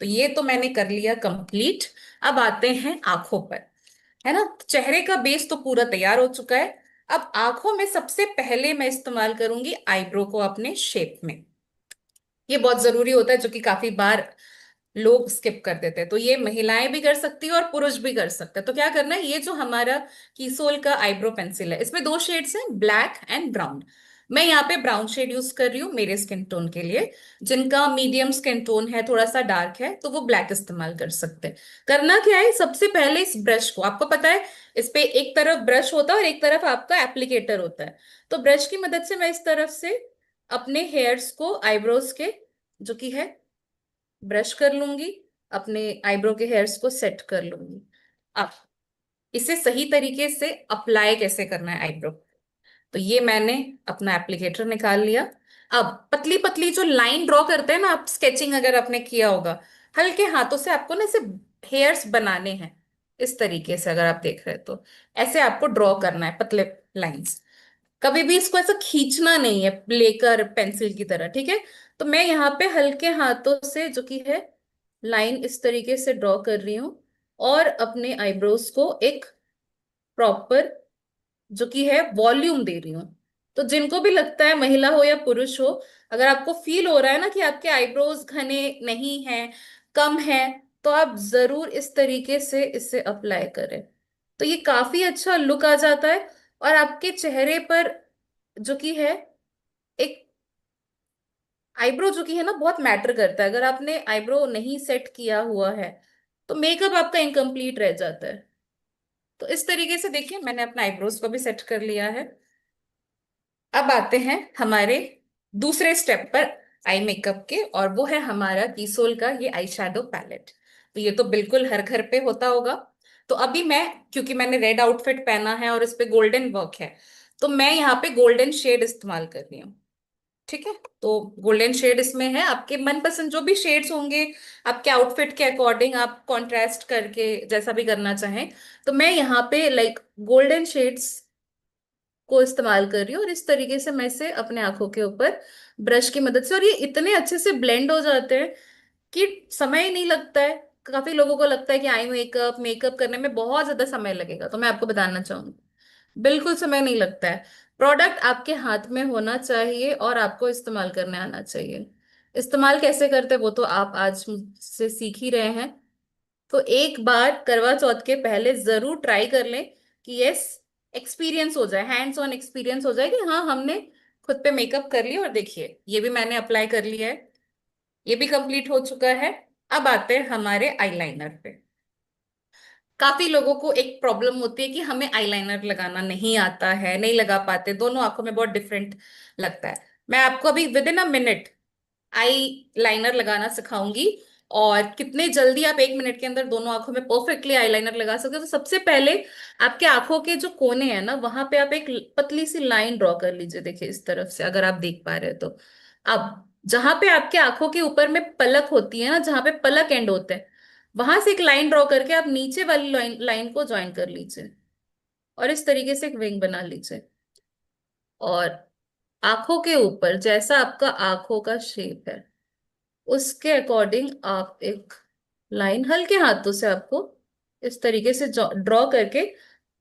तो ये तो मैंने कर लिया कंप्लीट। अब आते हैं आंखों पर, है ना। चेहरे का बेस तो पूरा तैयार हो चुका है। अब आंखों में सबसे पहले मैं इस्तेमाल करूंगी आईब्रो को अपने शेप में। ये बहुत जरूरी होता है, जो कि काफी बार लोग स्किप कर देते हैं। तो ये महिलाएं भी कर सकती है और पुरुष भी कर सकते हैं। तो क्या करना है, ये जो हमारा कीसोल का आईब्रो पेंसिल है, इसमें दो शेड्स हैं, ब्लैक एंड ब्राउन। मैं यहाँ पे ब्राउन शेड यूज कर रही हूँ मेरे स्किन टोन के लिए। जिनका मीडियम स्किन टोन है, थोड़ा सा डार्क है, तो वो ब्लैक इस्तेमाल कर सकते हैं। करना क्या है, सबसे पहले इस ब्रश को, आपको पता है इस पे एक तरफ ब्रश होता है और एक तरफ आपका एप्लीकेटर होता है। तो ब्रश की मदद से मैं इस तरफ से अपने हेयर्स को आईब्रोज के जो कि है ब्रश कर लूंगी, अपने आईब्रो के हेयर्स को सेट कर लूंगी। अब इसे सही तरीके से अप्लाई कैसे करना है आईब्रो, तो ये मैंने अपना एप्लीकेटर निकाल लिया। अब पतली पतली जो लाइन ड्रॉ करते हैं ना आप, स्केचिंग अगर आपने किया होगा, हल्के हाथों से आपको ना इसे हेयर्स बनाने हैं। इस तरीके से अगर आप देख रहे हैं तो ऐसे आपको ड्रॉ करना है पतले लाइंस। कभी भी इसको ऐसा खींचना नहीं है लेकर पेंसिल की तरह, ठीक है। तो मैं यहाँ पे हल्के हाथों से जो कि है लाइन इस तरीके से ड्रॉ कर रही हूँ, और अपने आईब्रोज को एक प्रॉपर जो कि है वॉल्यूम दे रही हूँ। तो जिनको भी लगता है, महिला हो या पुरुष हो, अगर आपको फील हो रहा है ना कि आपके आईब्रोज घने नहीं हैं, कम हैं, तो आप जरूर इस तरीके से इसे अप्लाई करें। तो ये काफी अच्छा लुक आ जाता है। और आपके चेहरे पर जो कि है एक आईब्रो जो कि है ना बहुत मैटर करता है। अगर आपने आईब्रो नहीं सेट किया हुआ है तो मेकअप आपका इनकम्प्लीट रह जाता है। तो इस तरीके से देखिए मैंने अपना आईब्रोज को भी सेट कर लिया है। अब आते हैं हमारे दूसरे स्टेप पर आई मेकअप के, और वो है हमारा कीसोल का ये आई शेडो पैलेट। तो ये तो बिल्कुल हर घर पे होता होगा। तो अभी मैं, क्योंकि मैंने रेड आउटफिट पहना है और इस पे गोल्डन वर्क है, तो मैं यहाँ पे गोल्डन शेड इस्तेमाल कर रही हूँ। ठीक है। तो गोल्डन शेड इसमें है, आपके मनपसंद जो भी शेड्स होंगे आपके आउटफिट के अकॉर्डिंग आप कॉन्ट्रास्ट करके जैसा भी करना चाहें। तो मैं यहाँ पे लाइक गोल्डन शेड्स को इस्तेमाल कर रही हूँ, और इस तरीके से मैं इसे अपने आंखों के ऊपर ब्रश की मदद से, और ये इतने अच्छे से ब्लेंड हो जाते हैं कि समय ही नहीं लगता है। काफी लोगों को लगता है कि आई मेकअप मेकअप करने में बहुत ज्यादा समय लगेगा, तो मैं आपको बताना चाहूंगी बिल्कुल समय नहीं लगता है। प्रोडक्ट आपके हाथ में होना चाहिए और आपको इस्तेमाल करने आना चाहिए। इस्तेमाल कैसे करते हैं वो तो आप आज मुझसे सीख ही रहे हैं। तो एक बार करवा चौथ के पहले जरूर ट्राई कर लें कि यस, एक्सपीरियंस हो जाए, हैंड्स ऑन एक्सपीरियंस हो जाए कि हाँ हमने खुद पे मेकअप कर लिया। और देखिए ये भी मैंने अप्लाई कर लिया है, ये भी कंप्लीट हो चुका है। अब आते हैं हमारे आईलाइनर पे। काफी लोगों को एक प्रॉब्लम होती है कि हमें आईलाइनर लगाना नहीं आता है, नहीं लगा पाते, दोनों आंखों में बहुत डिफरेंट लगता है। मैं आपको अभी with in a minute eye liner लगाना सिखाऊंगी, और कितने जल्दी आप 1 मिनट के अंदर दोनों आंखों में परफेक्टली आईलाइनर लगा सकते हो। तो सबसे पहले आपके आंखों के जो कोने हैं ना वहां पे आप एक पतली सी लाइन ड्रॉ कर लीजिए। देखिए इस तरफ से अगर आप देख पा रहे हो तो अब जहां पे आपके आंखों के ऊपर में पलक होती है ना, जहां पे पलक एंड होते हैं, वहां से एक लाइन ड्रॉ करके आप नीचे वाली लाइन लाइन को ज्वाइन कर लीजिए, और इस तरीके से एक विंग बना लीजिए। और आंखों के ऊपर जैसा आपका आंखों का शेप है उसके अकॉर्डिंग आप एक लाइन हल्के हाथों से आपको इस तरीके से ड्रॉ करके,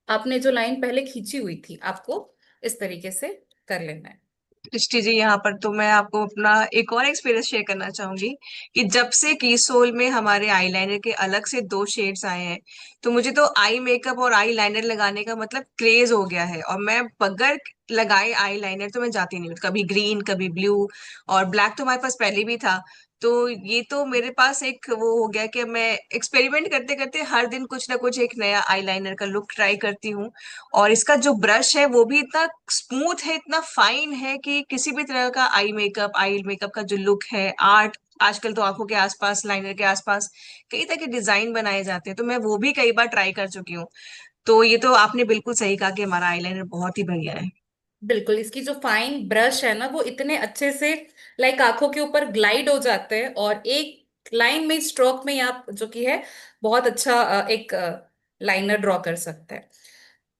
आपने जो लाइन पहले खींची हुई थी आपको इस तरीके से कर लेना है। दृष्टि जी, यहाँ पर तो मैं आपको अपना एक और एक्सपीरियंस शेयर करना चाहूंगी कि जब से की सोल में हमारे आईलाइनर के अलग से दो शेड्स आए हैं, तो मुझे तो आई मेकअप और आई लाइनर लगाने का मतलब क्रेज हो गया है। और मैं बगैर लगाए आई लाइनर तो मैं जाती नहीं हूँ, कभी ग्रीन कभी ब्लू। और ब्लैक तो हमारे पास पहले भी था। तो ये तो मेरे पास एक वो हो गया कि मैं एक्सपेरिमेंट करते करते हर दिन कुछ ना कुछ एक नया आईलाइनर का लुक ट्राई करती हूँ। और इसका जो ब्रश है वो भी इतना स्मूथ है, इतना फाइन है कि किसी भी तरह का आई मेकअप का जो लुक है, आर्ट आजकल तो आंखों के आसपास, लाइनर के आसपास कई तरह के डिजाइन बनाए जाते हैं, तो मैं वो भी कई बार ट्राई कर चुकी हूँ। तो ये तो आपने बिल्कुल सही कहा कि हमारा आईलाइनर बहुत ही बढ़िया है। बिल्कुल, इसकी जो फाइन ब्रश है ना वो इतने अच्छे से लाइक आंखों के ऊपर ग्लाइड हो जाते हैं, और एक लाइन में स्ट्रोक में आप जो कि है बहुत अच्छा एक लाइनर ड्रॉ कर सकते हैं।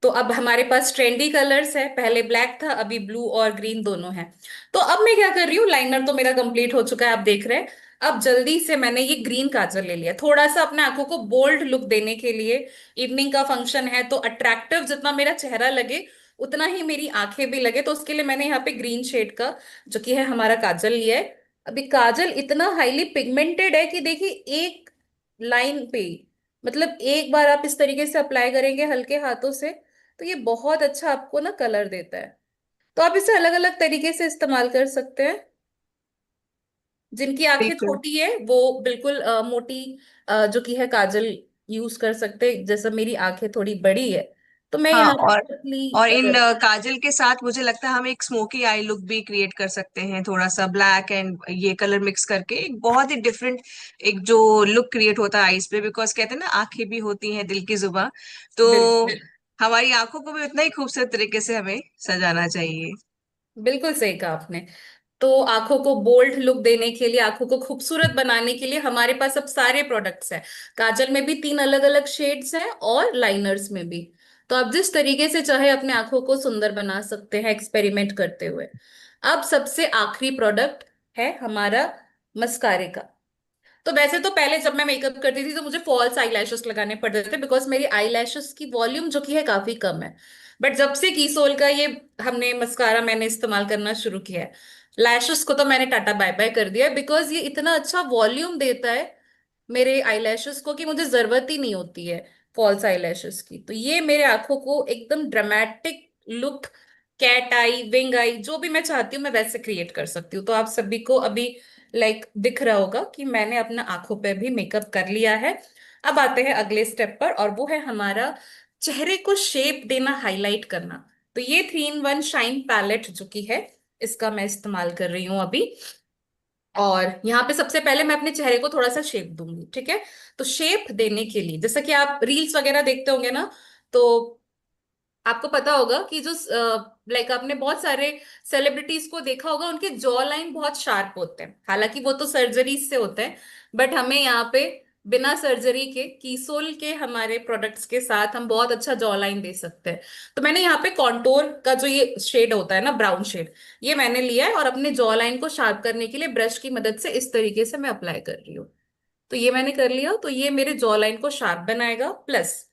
तो अब हमारे पास ट्रेंडी कलर्स है, पहले ब्लैक था अभी ब्लू और ग्रीन दोनों है। तो अब मैं क्या कर रही हूँ, लाइनर तो मेरा कंप्लीट हो चुका है आप देख रहे हैं। अब जल्दी से मैंने ये ग्रीन काजल ले लिया थोड़ा सा अपने आंखों को बोल्ड लुक देने के लिए। इवनिंग का फंक्शन है तो अट्रैक्टिव जितना मेरा चेहरा लगे उतना ही मेरी आंखें भी लगे, तो उसके लिए मैंने यहाँ पे ग्रीन शेड का जो कि है हमारा काजल लिया है। अभी काजल इतना हाईली पिगमेंटेड है कि देखिए एक लाइन पे, मतलब एक बार आप इस तरीके से अप्लाई करेंगे हल्के हाथों से तो ये बहुत अच्छा आपको ना कलर देता है। तो आप इसे अलग अलग तरीके से इस्तेमाल कर सकते हैं। जिनकी आंखें बिल्कुल। छोटी है वो बिल्कुल मोटी जो कि है काजल यूज कर सकते हैं। जैसा मेरी आंखें थोड़ी बड़ी है तो मैं हाँ, यहाँ पे और पतली इन काजल के साथ मुझे लगता है हम एक स्मोकी आई लुक भी क्रिएट कर सकते हैं, थोड़ा सा ब्लैक एंड ये कलर मिक्स करके एक बहुत ही डिफरेंट एक जो लुक क्रिएट होता है आईज पे। बिकॉज कहते हैं ना, आंखें भी होती हैं दिल की जुबान। तो बिल्कुल हमारी आंखों को भी उतना ही खूबसूरत तरीके से हमें सजाना चाहिए। बिल्कुल सही कहा आपने। तो आंखों को बोल्ड लुक देने के लिए, आंखों को खूबसूरत बनाने के लिए हमारे पास अब सारे प्रोडक्ट्स हैं। काजल में भी 3 अलग अलग शेड्स हैं और लाइनर्स में भी। तो आप जिस तरीके से चाहे अपने आंखों को सुंदर बना सकते हैं एक्सपेरिमेंट करते हुए। अब सबसे आखिरी प्रोडक्ट है हमारा मस्कारे का। तो वैसे तो पहले जब मैं मेकअप करती थी तो मुझे फॉल्स आई लैशेस लगाने पड़ते थे, बिकॉज मेरी आई लैशेस की वॉल्यूम जो की है काफी कम है। बट जब से कीसोल का ये हमने मस्कारा मैंने इस्तेमाल करना शुरू किया है, लैशेस को तो मैंने टाटा बाय बाय कर दिया है, बिकॉज ये इतना अच्छा वॉल्यूम देता है मेरे आई लैशेस को कि मुझे जरूरत ही नहीं होती है फॉल्स आई लैशेस की। तो ये मेरे आंखों को एकदम ड्रामेटिक लुक, कैट आई, विंग आई, जो भी मैं चाहती हूँ मैं वैसे क्रिएट कर सकती हूँ। तो आप सभी को अभी दिख रहा होगा कि मैंने अपना आंखों पे भी मेकअप कर लिया है। अब आते हैं अगले स्टेप पर, और वो है हमारा चेहरे को शेप देना, हाईलाइट करना। तो ये 3 in 1 शाइन पैलेट जो की है, इसका मैं इस्तेमाल कर रही हूँ अभी। और यहाँ पे सबसे पहले मैं अपने चेहरे को थोड़ा सा शेप दूंगी, ठीक है। तो शेप देने के लिए, जैसा कि आप रील्स वगैरह देखते होंगे ना, तो आपको पता होगा कि जो आपने बहुत सारे सेलिब्रिटीज को देखा होगा, उनके जॉ लाइन बहुत शार्प होते हैं, हालांकि वो तो सर्जरी से होते हैं। बट हमें यहाँ पे बिना सर्जरी के कीसोल के हमारे प्रोडक्ट्स के साथ हम बहुत अच्छा जॉ लाइन दे सकते हैं। तो मैंने यहाँ पे कॉन्टोर का जो ये शेड होता है ना, ब्राउन शेड, ये मैंने लिया है और अपने जॉ लाइन को शार्प करने के लिए ब्रश की मदद से इस तरीके से मैं अप्लाई कर रही हूँ। तो ये मैंने कर लिया, तो ये मेरे जॉ लाइन को शार्प बनाएगा। प्लस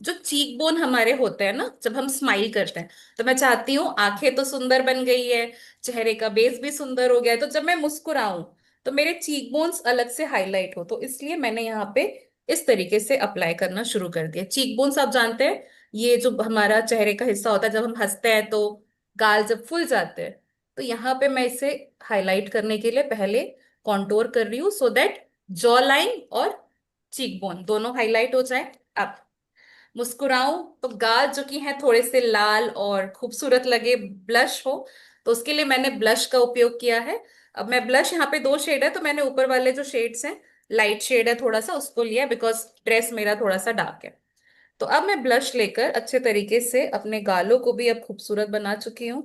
जो चीक बोन हमारे होते हैं ना जब हम स्माइल करते हैं, तो मैं चाहती हूँ आंखें तो सुंदर बन गई है, चेहरे का बेस भी सुंदर हो गया है, तो जब मैं मुस्कुराऊं तो मेरे चीक बोन्स अलग से हाईलाइट हो। तो इसलिए मैंने यहाँ पे इस तरीके से अप्लाई करना शुरू कर दिया। चीक बोन्स आप जानते हैं, ये जो हमारा चेहरे का हिस्सा होता है, जब हम हंसते हैं तो गाल जब फूल जाते हैं, तो यहाँ पे मैं इसे हाईलाइट करने के लिए पहले कॉन्टोर कर रही हूँ, सो दैट जॉ लाइन और चीक बोन दोनों हाईलाइट हो जाए। अब मुस्कुराऊं तो गाल जो कि है थोड़े से लाल और खूबसूरत लगे, ब्लश हो, तो उसके लिए मैंने ब्लश का उपयोग किया है। अब मैं ब्लश, यहाँ पे 2 शेड है, तो मैंने ऊपर वाले जो शेड्स हैं, लाइट शेड है थोड़ा सा, उसको लिया बिकॉज ड्रेस मेरा थोड़ा सा डार्क है। तो अब मैं ब्लश लेकर अच्छे तरीके से अपने गालों को भी अब खूबसूरत बना चुकी हूँ।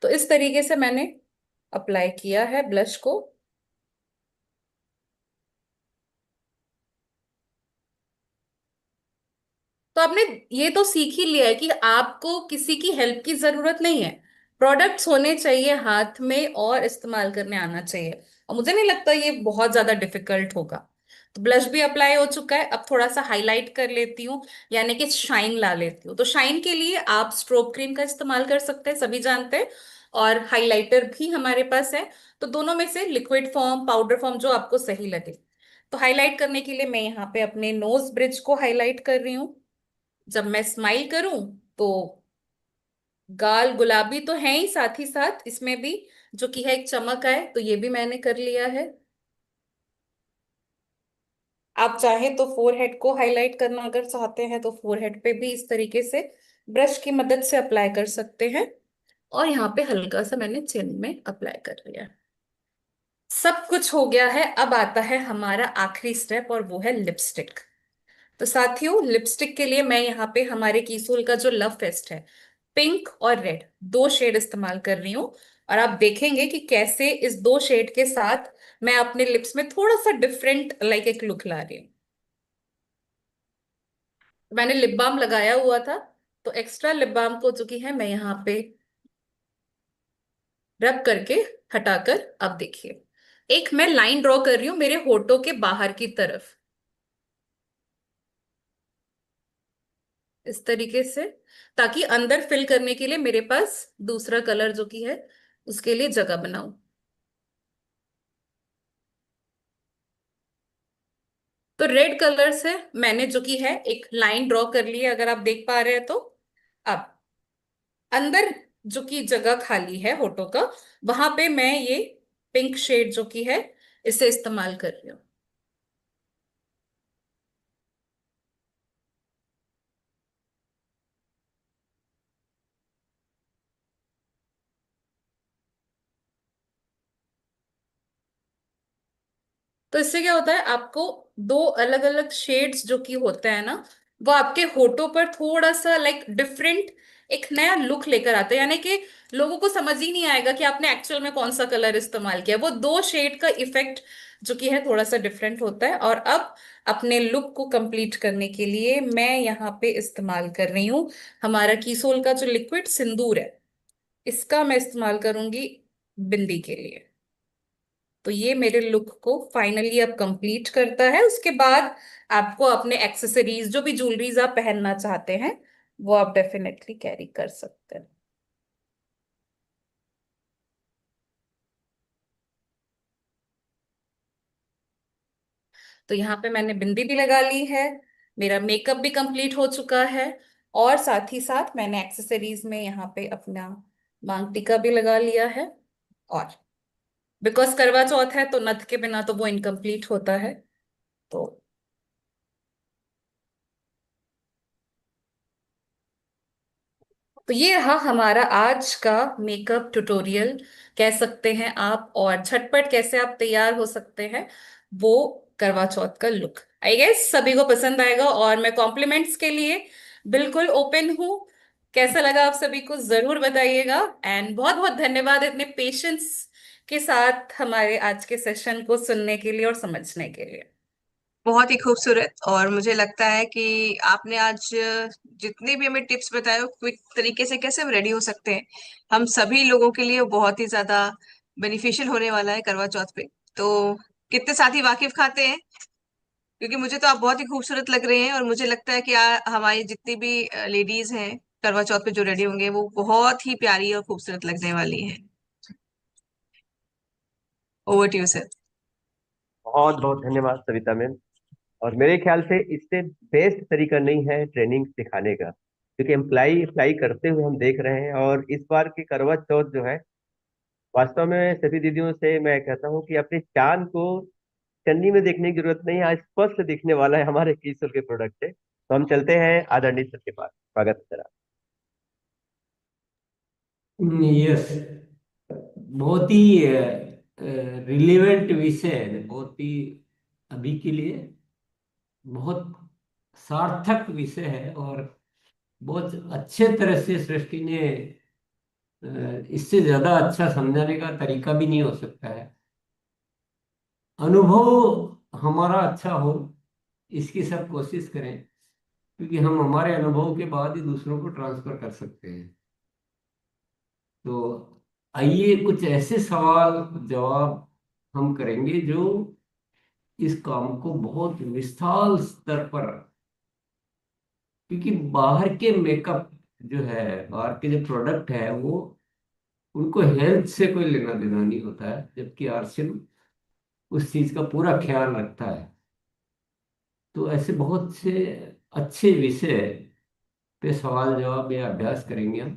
तो इस तरीके से मैंने अप्लाई किया है ब्लश को। तो आपने ये तो सीख ही लिया है कि आपको किसी की हेल्प की जरूरत नहीं है, प्रोडक्ट्स होने चाहिए हाथ में और इस्तेमाल करने आना चाहिए। और मुझे नहीं लगता ये बहुत ज्यादा डिफिकल्ट होगा। तो ब्लश भी अप्लाई हो चुका है, अब थोड़ा सा हाईलाइट कर लेती हूँ, यानी कि शाइन ला लेती हूँ। तो शाइन के लिए आप स्ट्रोब क्रीम का इस्तेमाल कर सकते हैं, सभी जानते हैं, और हाइलाइटर भी हमारे पास है। तो दोनों में से लिक्विड फॉर्म, पाउडर फॉर्म, जो आपको सही लगे। तो हाईलाइट करने के लिए मैं यहाँ पे अपने नोज ब्रिज को हाईलाइट कर रही हूँ। जब मैं स्माइल करूं तो गाल गुलाबी तो है ही, साथ ही साथ इसमें भी जो कि है एक चमक आए, तो ये भी मैंने कर लिया है। आप चाहे तो फोरहेड को हाईलाइट करना अगर चाहते हैं तो फोरहेड पे भी इस तरीके से ब्रश की मदद से अप्लाई कर सकते हैं। और यहाँ पे हल्का सा मैंने चिन में अप्लाई कर लिया। सब कुछ हो गया है, अब आता है हमारा आखिरी स्टेप और वो है लिपस्टिक। तो साथियों, लिपस्टिक के लिए मैं यहाँ पे हमारे कीसूल का जो लव फेस्ट है, पिंक और रेड, 2 शेड इस्तेमाल कर रही हूँ। और आप देखेंगे कि कैसे इस 2 शेड के साथ मैं अपने लिप्स में थोड़ा सा डिफरेंट एक लुक ला रही हूँ। मैंने लिप बाम लगाया हुआ था, तो एक्स्ट्रा लिप बाम को जो कि है मैं यहाँ पे रब करके हटाकर, अब देखिए एक मैं लाइन ड्रॉ कर रही हूँ मेरे होठों के बाहर की तरफ, इस तरीके से, ताकि अंदर फिल करने के लिए मेरे पास दूसरा कलर जो कि है उसके लिए जगह बनाऊं। तो रेड कलर से मैंने जो कि है एक लाइन ड्रॉ कर ली है, अगर आप देख पा रहे हैं तो। अब अंदर जो कि जगह खाली है होठों का, वहां पे मैं ये पिंक शेड जो कि है इसे इस्तेमाल कर रही हूँ। तो इससे क्या होता है, आपको 2 अलग अलग शेड्स जो कि होते हैं ना, वो आपके होठों पर थोड़ा सा लाइक डिफरेंट एक नया लुक लेकर आता है, यानी कि लोगों को समझ ही नहीं आएगा कि आपने एक्चुअल में कौन सा कलर इस्तेमाल किया। वो दो शेड का इफेक्ट जो कि है थोड़ा सा डिफरेंट होता है। और अब अपने लुक को कंप्लीट करने के लिए मैं यहाँ पे इस्तेमाल कर रही हूँ हमारा कीसोल का जो लिक्विड सिंदूर है, इसका मैं इस्तेमाल करूंगी बिंदी के लिए। तो ये मेरे लुक को फाइनली अब कंप्लीट करता है। उसके बाद आपको अपने एक्सेसरीज, जो भी ज्वेलरीज आप पहनना चाहते हैं, वो आप डेफिनेटली कैरी कर सकते हैं। तो यहाँ पे मैंने बिंदी भी लगा ली है, मेरा मेकअप भी कंप्लीट हो चुका है, और साथ ही साथ मैंने एक्सेसरीज में यहाँ पे अपना मांग टीका भी लगा लिया है। और बिकॉज करवा चौथ है तो नथ के बिना तो वो इनकम्प्लीट होता है। तो ये रहा हमारा आज का मेकअप ट्यूटोरियल, कह सकते हैं आप, और झटपट कैसे आप तैयार हो सकते हैं वो करवा चौथ का लुक। आई गेस सभी को पसंद आएगा, और मैं कॉम्प्लीमेंट्स के लिए बिल्कुल ओपन हूँ। कैसा लगा आप सभी को जरूर बताइएगा। एंड बहुत बहुत धन्यवाद इतने पेशेंस के साथ हमारे आज के सेशन को सुनने के लिए और समझने के लिए। बहुत ही खूबसूरत। और मुझे लगता है कि आपने आज जितने भी हमें टिप्स बताए हो क्विक तरीके से कैसे हम रेडी हो सकते हैं, हम सभी लोगों के लिए वो बहुत ही ज्यादा बेनिफिशियल होने वाला है करवा चौथ पे। तो कितने साथी वाकिफ खाते हैं, क्योंकि मुझे तो आप बहुत ही खूबसूरत लग रहे हैं और मुझे लगता है कि हमारी जितनी भी लेडीज हैं करवा चौथ पे जो रेडी होंगे वो बहुत ही प्यारी और खूबसूरत लगने वाली हैं। Over to you sir. बहुत बहुत धन्यवाद सविता मैम। और मेरे ख्याल से इससे बेस्ट तरीका नहीं है ट्रेनिंग सिखाने का, क्योंकि अप्लाई अप्लाई करते हुए हम देख रहे हैं। और इस बार की करवा चौथ जो है, वास्तव में सभी दीदियों से मैं कहता हूँ कि अपने चांद को चन्नी में देखने की जरूरत नहीं है, आज स्पष्ट दिखने वाला है हमारे कीसर के प्रोडक्ट से। तो हम चलते हैं आदरणीय सर के पास। स्वागत है सर। यस, बहुत ही रिलेवेंट विषय है, बहुत ही अभी के लिए बहुत सार्थक विषय है। और बहुत अच्छे तरह से सृष्टि ने इससे ज्यादा अच्छा समझाने का तरीका भी नहीं हो सकता है। अनुभव हमारा अच्छा हो, इसकी सब कोशिश करें, क्योंकि हम हमारे अनुभव के बाद ही दूसरों को ट्रांसफर कर सकते हैं। तो आइए कुछ ऐसे सवाल जवाब हम करेंगे जो इस काम को बहुत विशाल स्तर पर, क्योंकि बाहर के मेकअप जो है, बाहर के जो प्रोडक्ट है, वो उनको हेल्थ से कोई लेना देना नहीं होता है, जबकि आरसीएम उस चीज का पूरा ख्याल रखता है। तो ऐसे बहुत से अच्छे विषय पे सवाल जवाब या अभ्यास करेंगे हम,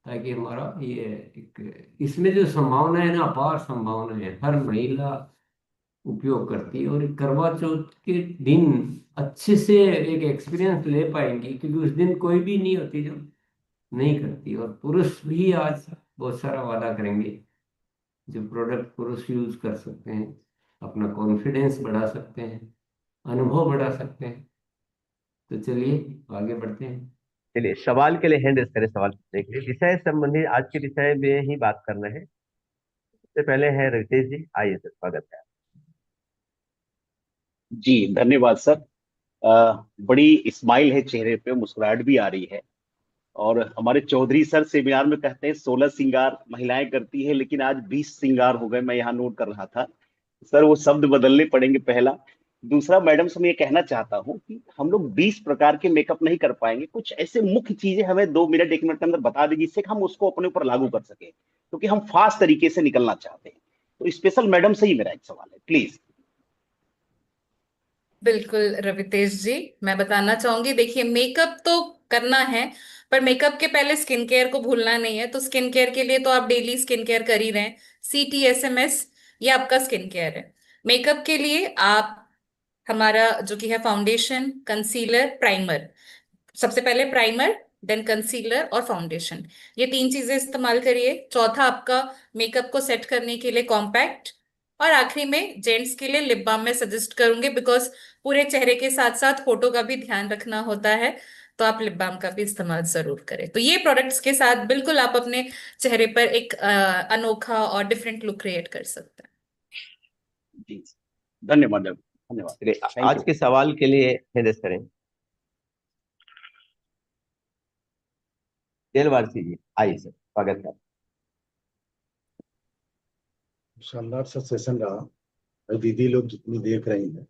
ताकि हमारा ये एक, इसमें जो संभावना है ना, अपार संभावना है, हर महिला उपयोग करती है। और करवा चौथ के दिन अच्छे से एक एक्सपीरियंस ले पाएंगी, क्योंकि उस दिन कोई भी नहीं होती जो नहीं करती। और पुरुष भी आज बहुत सारा वादा करेंगे, जो प्रोडक्ट पुरुष यूज कर सकते हैं, अपना कॉन्फिडेंस बढ़ा सकते हैं, अनुभव बढ़ा सकते हैं। तो चलिए आगे बढ़ते हैं। चलिए सवाल के लिए हैंड रेस करें, सवाल पूछने के लिए। विषय संबंधी आज के विषय में ही बात करना है। सबसे पहले है रितेश जी, आइए सर, स्वागत है। जी धन्यवाद सर। बड़ी स्माइल है चेहरे पे, मुस्कुराहट भी आ रही है। और हमारे चौधरी सर सेमिनार में कहते हैं 16 श्रृंगार महिलाएं करती है, लेकिन आज 20 श्रृंगार हो गए, मैं यहाँ नोट कर रहा था। सर वो शब्द बदलने पड़ेंगे, पहला। दूसरा, मैडम से मैं ये कहना चाहता हूँ कि हम लोग 20 प्रकार के मेकअप नहीं कर पाएंगे, कुछ ऐसे मुख्य चीजें हमें 2 मिनट 1 मिनट के अंदर बता दीजिए, जिससे कि हम उसको अपने ऊपर लागू कर सके, क्योंकि हम फास्ट तरीके से निकलना चाहते हैं। तो स्पेशल मैडम से ही मेरा एक सवाल है, प्लीज। बिल्कुल रवितेश जी, मैं बताना चाहूंगी, देखिए मेकअप तो करना है, पर मेकअप के पहले स्किन केयर को भूलना नहीं है। तो स्किन केयर के लिए तो आप डेली स्किन केयर कर ही रहे हैं, CTSMS, ये आपका स्किन केयर है। मेकअप के लिए आप हमारा जो कि है फाउंडेशन, कंसीलर, प्राइमर, सबसे पहले प्राइमर, देन कंसीलर और फाउंडेशन, ये तीन चीजें इस्तेमाल करिए। चौथा आपका मेकअप को सेट करने के लिए कॉम्पैक्ट, और आखिरी में जेंट्स के लिए लिप बाम में सजेस्ट करूंगी, बिकॉज पूरे चेहरे के साथ साथ फोटो का भी ध्यान रखना होता है, तो आप लिप बाम का भी इस्तेमाल जरूर करें। तो ये प्रोडक्ट्स के साथ बिल्कुल आप अपने चेहरे पर एक अनोखा और डिफरेंट लुक क्रिएट कर सकते हैं। जी, धन्यवाद धन्यवाद। चलिए, थैंक आज यू। के सवाल के लिए निर्देश करें। देलवारसी जी, आइए सर, स्वागत है। शानदार सा सेशन रहा। और दीदी लोग जितनी देख रही हैं,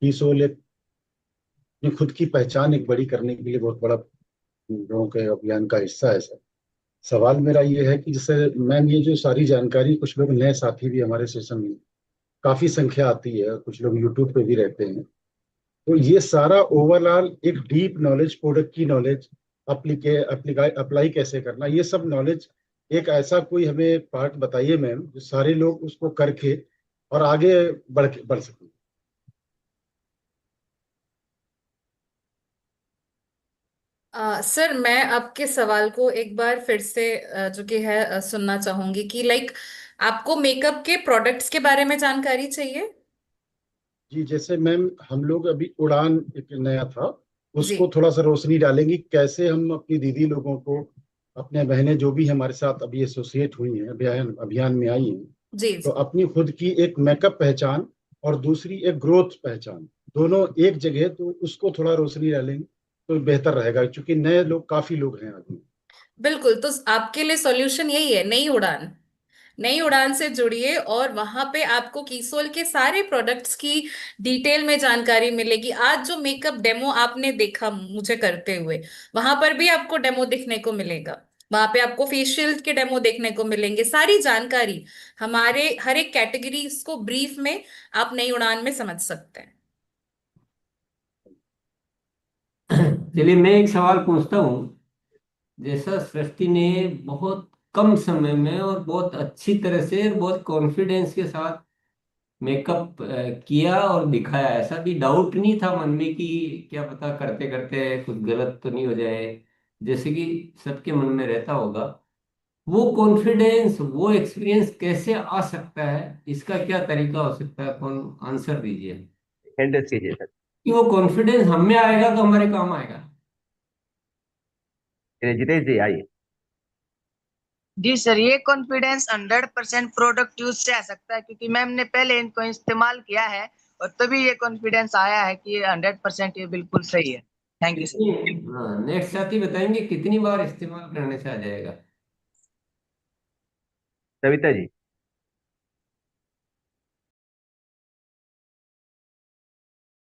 कि सोल अपनी खुद की पहचान एक बड़ी करने के लिए बहुत बड़ा लोगों के अभियान का हिस्सा है सर। सवाल मेरा ये है कि जैसे मैम, ये जो सारी जानकारी, कुछ लोग नए साथी भी हमारे सेशन में काफी संख्या आती है, कुछ लोग यूट्यूब पे भी रहते हैं, तो ये सारा ओवरऑल एक डीप नॉलेज, प्रोडक्ट की नॉलेज, अप्लाई कैसे करना, ये सब नॉलेज एक ऐसा कोई हमें पार्ट बताइए मैम, जो सारे लोग उसको करके और आगे बढ़ सकें। सर, मैं आपके सवाल को एक बार फिर से जो कि है सुनना चाहूंगी कि लाइक आपको मेकअप के प्रोडक्ट्स के बारे में जानकारी चाहिए। जी, जैसे मैम हम लोग अभी उड़ान एक नया था, जी उसको थोड़ा सा रोशनी डालेंगी, कैसे हम अपनी दीदी लोगों को, अपने बहनें जो भी हमारे साथ अभी एसोसिएट हुई हैं, अभियान अभियान में आई हैं, जी तो जी। अपनी खुद की एक मेकअप पहचान और दूसरी एक ग्रोथ पहचान, दोनों एक जगह, तो उसको थोड़ा रोशनी डालेंगे तो बेहतर रहेगा, क्योंकि नए लोग, काफी लोग हैं अभी। बिल्कुल, तो आपके लिए सॉल्यूशन यही है, नई उड़ान। नई उड़ान से जुड़िए और वहां पे आपको कीसोल के सारे प्रोडक्ट्स की डिटेल में जानकारी मिलेगी। आज जो मेकअप डेमो आपने देखा मुझे करते हुए, वहां पर भी आपको डेमो दिखने को मिलेगा। वहां पे आपको फेशियल के डेमो देखने को मिलेंगे। सारी जानकारी हमारे हर एक कैटेगरी को ब्रीफ में आप नई उड़ान में समझ सकते हैं। चलिए, मैं एक सवाल पूछता हूँ। जैसा सृष्टि ने बहुत कम समय में और बहुत अच्छी तरह से और बहुत कॉन्फिडेंस के साथ मेकअप किया और दिखाया, ऐसा भी डाउट नहीं था मन में कि क्या पता करते करते कुछ गलत तो नहीं हो जाए, जैसे कि सबके मन में रहता होगा। वो कॉन्फिडेंस, वो एक्सपीरियंस कैसे आ सकता है, इसका क्या तरीका हो सकता है? कौन आंसर दीजिए हैंडल्स कीजिए सर। कि वो कॉन्फिडेंस हम में आएगा तो हमारे काम आएगा। चलिए, जितेश जी आइए। जी सर, ये कॉन्फिडेंस 100% प्रोडक्ट यूज से आ सकता है, क्योंकि मैम ने पहले इनको इस्तेमाल किया है और तभी ये कॉन्फिडेंस आया है कि ये 100% ये बिल्कुल सही है। थैंक यू कितनी, सर। हाँ, नेक्स्ट साथी बताएंगे कितनी बार इस्तेमाल करने से आ जाएगा। सविता जी।